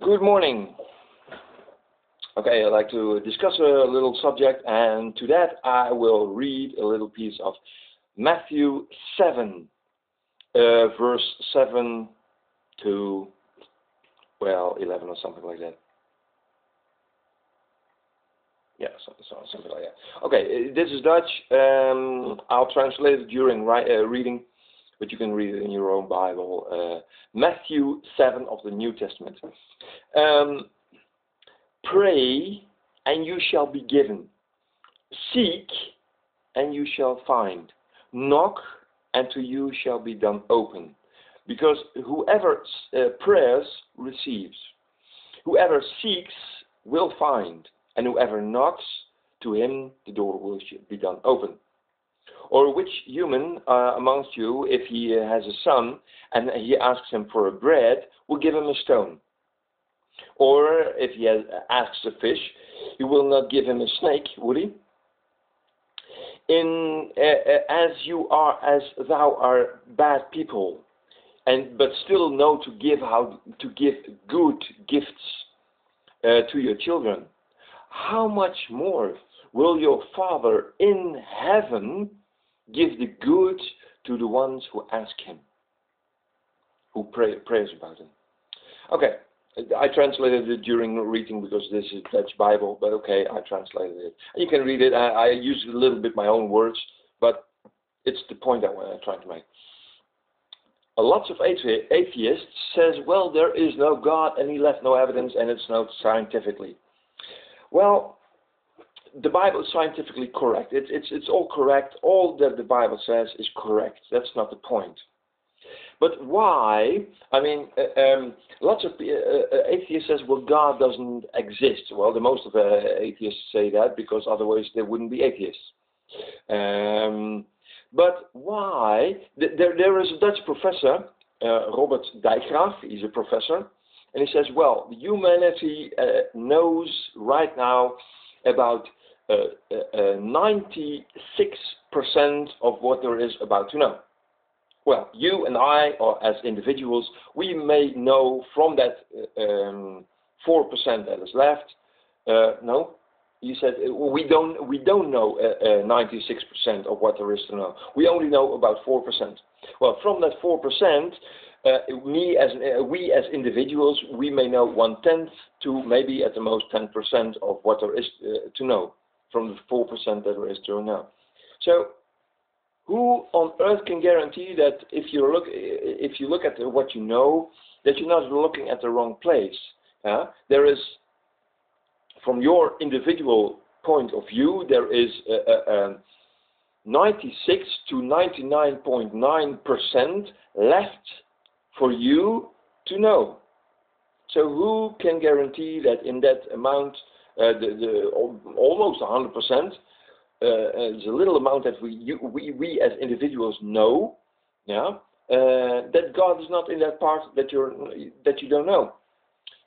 Good morning. Okay, I'd like to discuss a little subject, and to that I will read a little piece of Matthew 7, verse 7 to, 11 or something like that. Yeah, something like that. Okay, this is Dutch. I'll translate it during reading, but you can read it in your own Bible. Matthew 7 of the New Testament. Pray, and you shall be given. Seek, and you shall find. Knock, and to you shall be done open. Because whoever prays receives. Whoever seeks will find. And whoever knocks, to him the door will be done open. Or which human amongst you, if he has a son, and he asks him for a bread, will give him a stone? Or if he asks a fish, he will not give him a snake, would he? As thou are bad people, but still know to give good gifts to your children, how much more will your Father in heaven give the good to the ones who ask him, who prays about him? Okay. I translated it during reading because this is Dutch Bible, but okay, I translated it. You can read it. I use a little bit my own words, but it's the point I'm trying to make. Lots of atheists says, well, there is no God, and he left no evidence, and it's not scientifically. Well, the Bible is scientifically correct. It's all correct. All that the Bible says is correct. That's not the point. But why? I mean, lots of atheists says, well, God doesn't exist. Well, the most of atheists say that because otherwise they wouldn't be atheists. But why? There is a Dutch professor, Robert Dijkgraaf. He's a professor, and he says, well, humanity knows right now about 96% of what there is about to know. Well, you and I, or as individuals, we may know from that 4% that is left. No, you said we don't know 96% of what there is to know. We only know about 4%. Well, from that 4%, we as individuals, we may know 1/10 to maybe at the most 10% of what there is to know from the 4% that there is to know. So, who on earth can guarantee that if you look at what you know, that you're not looking at the wrong place? There is, from your individual point of view, there is 96 to 99.9% left for you to know. So who can guarantee that in that amount, almost 100%, there's a little amount that we as individuals know, that God is not in that part that you don't know.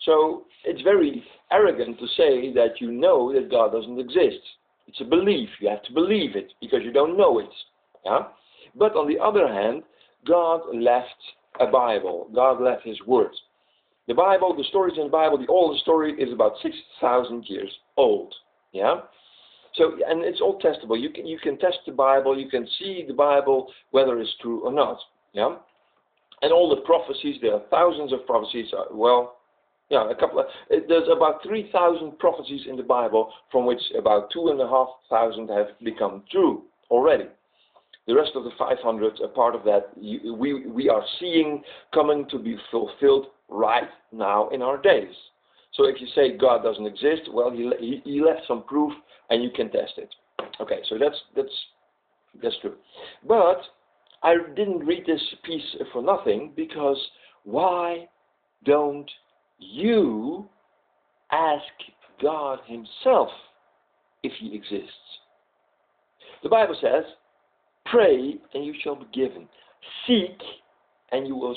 So it's very arrogant to say that you know that God doesn't exist. It's a belief. You have to believe it because you don't know it. But on the other hand, God left a Bible. God left His Word. The Bible, the stories in the Bible, the oldest story is about 6,000 years old. So, and it's all testable. You can test the Bible. You can see the Bible whether it's true or not. And all the prophecies. There are thousands of prophecies. There's about 3,000 prophecies in the Bible, from which about 2,500 have become true already. The rest of the 500, a part of that, we are seeing coming to be fulfilled right now in our days. So if you say God doesn't exist, well, he left some proof, and you can test it. Okay, so that's true. But I didn't read this piece for nothing, because why don't you ask God Himself if He exists? The Bible says, pray and you shall be given. Seek and you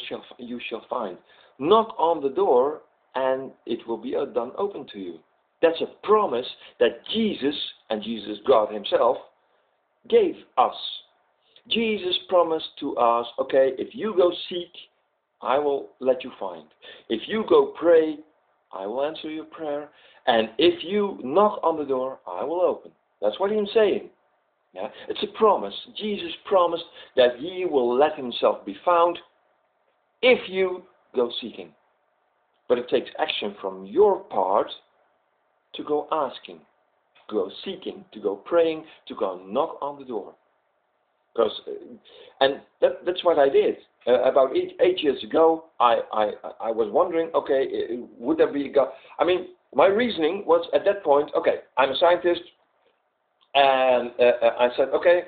shall find. Knock on the door and it will be done open to you. That's a promise that Jesus, and Jesus God Himself, gave us. Jesus promised to us, okay, if you go seek, I will let you find. If you go pray, I will answer your prayer. And if you knock on the door, I will open. That's what he's saying. Yeah? It's a promise. Jesus promised that he will let himself be found if you go seeking. But it takes action from your part to go asking, to go seeking, to go praying, to go knock on the door. That's what I did. About eight years ago, I was wondering, okay, would there be a God? I mean, my reasoning was at that point, okay, I'm a scientist, and I said, okay,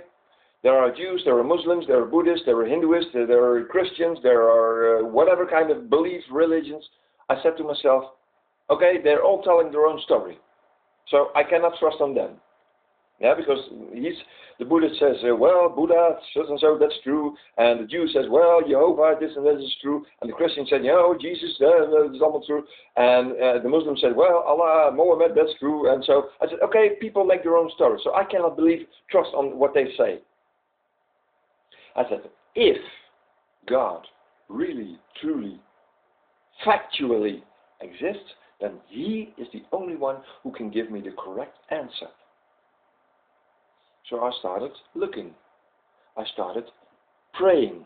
there are Jews, there are Muslims, there are Buddhists, there are Hinduists, there are Christians, there are whatever kind of belief religions. I said to myself, okay, they're all telling their own story, so I cannot trust on them. Yeah, because the Buddhist says, well, Buddha, so and so, that's true. And the Jew says, well, Jehovah, this and that is true. And the Christian said, Jesus, that's all true. And the Muslim said, well, Allah, Mohammed, that's true. And so I said, okay, people make their own story. So I cannot trust on what they say. I said, if God really, truly, factually exists, then he is the only one who can give me the correct answer. So I started looking. I started praying.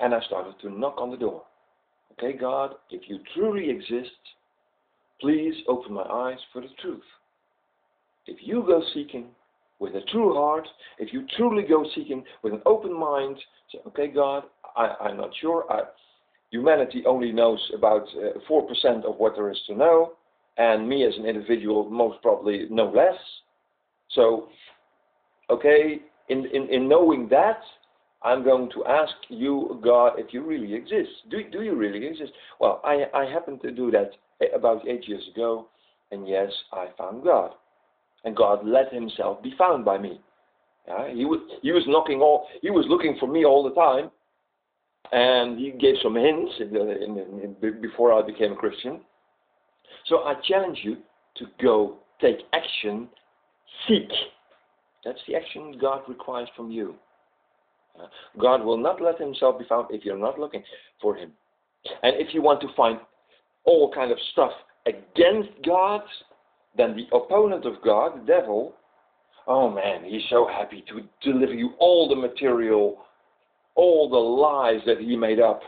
And I started to knock on the door. Okay, God, if you truly exist, please open my eyes for the truth. If you go seeking with a true heart, if you truly go seeking with an open mind, say, okay, God, I'm not sure. Humanity only knows about 4% of what there is to know. And me as an individual most probably know less. So, okay, in knowing that, I'm going to ask you, God, if you really exist. Do you really exist? Well, I happened to do that about 8 years ago, and yes, I found God. And God let himself be found by me. Yeah, he was looking for me all the time, and he gave some hints before I became a Christian. So I challenge you to go take action, seek. That's the action God requires from you. God will not let himself be found if you're not looking for him. And if you want to find all kind of stuff against God, then the opponent of God, the devil, oh man, he's so happy to deliver you all the material, all the lies that he made up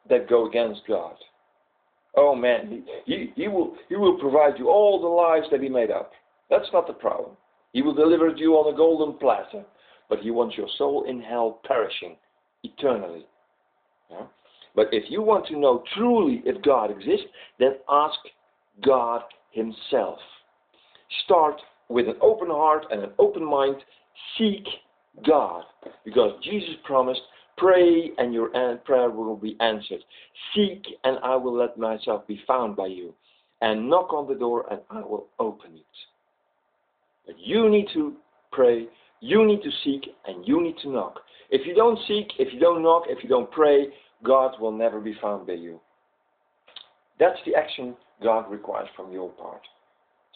that go against God. Oh man, he will provide you all the lies that he made up. That's not the problem. He will deliver you on a golden platter, but he wants your soul in hell perishing eternally. Yeah? But if you want to know truly if God exists, then ask God himself. Start with an open heart and an open mind. Seek God, because Jesus promised, pray and your prayer will be answered. Seek and I will let myself be found by you. And knock on the door and I will open it. But you need to pray, you need to seek, and you need to knock. If you don't seek, if you don't knock, if you don't pray, God will never be found by you. That's the action God requires from your part.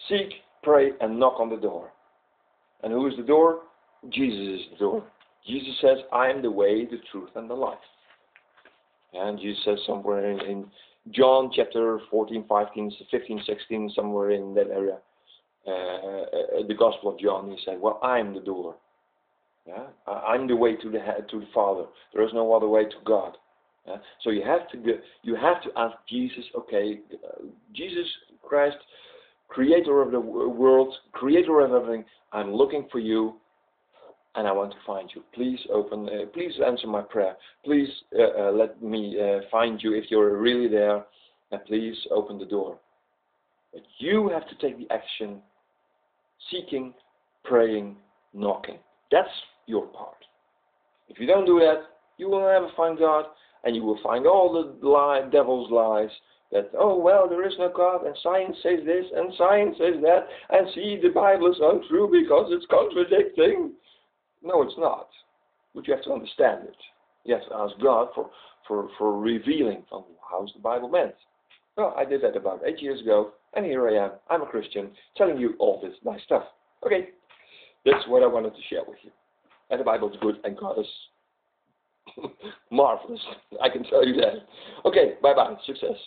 Seek, pray, and knock on the door. And who is the door? Jesus is the door. Jesus says, I am the way, the truth, and the life. And Jesus says somewhere in John chapter 14, 15, 16, somewhere in that area, the Gospel of John, he said, well, I'm the door. Yeah? I'm the way to the Father. There is no other way to God. Yeah? So you have to ask Jesus, okay, Jesus Christ, creator of the world, creator of everything, I'm looking for you, and I want to find you. Please please answer my prayer. Please let me find you if you're really there, and please open the door. But you have to take the action, seeking, praying, knocking. That's your part. If you don't do that, you will never find God, and you will find all the devil's lies that, oh, well, there is no God, and science says this, and science says that, and see, the Bible is untrue because it's contradicting. No, it's not. But you have to understand it. You have to ask God for revealing from how's the Bible meant. Well, I did that about 8 years ago, and here I am. I'm a Christian, telling you all this nice stuff. Okay, that's what I wanted to share with you. And the Bible is good, and God is marvelous. I can tell you that. Okay, bye-bye. Success.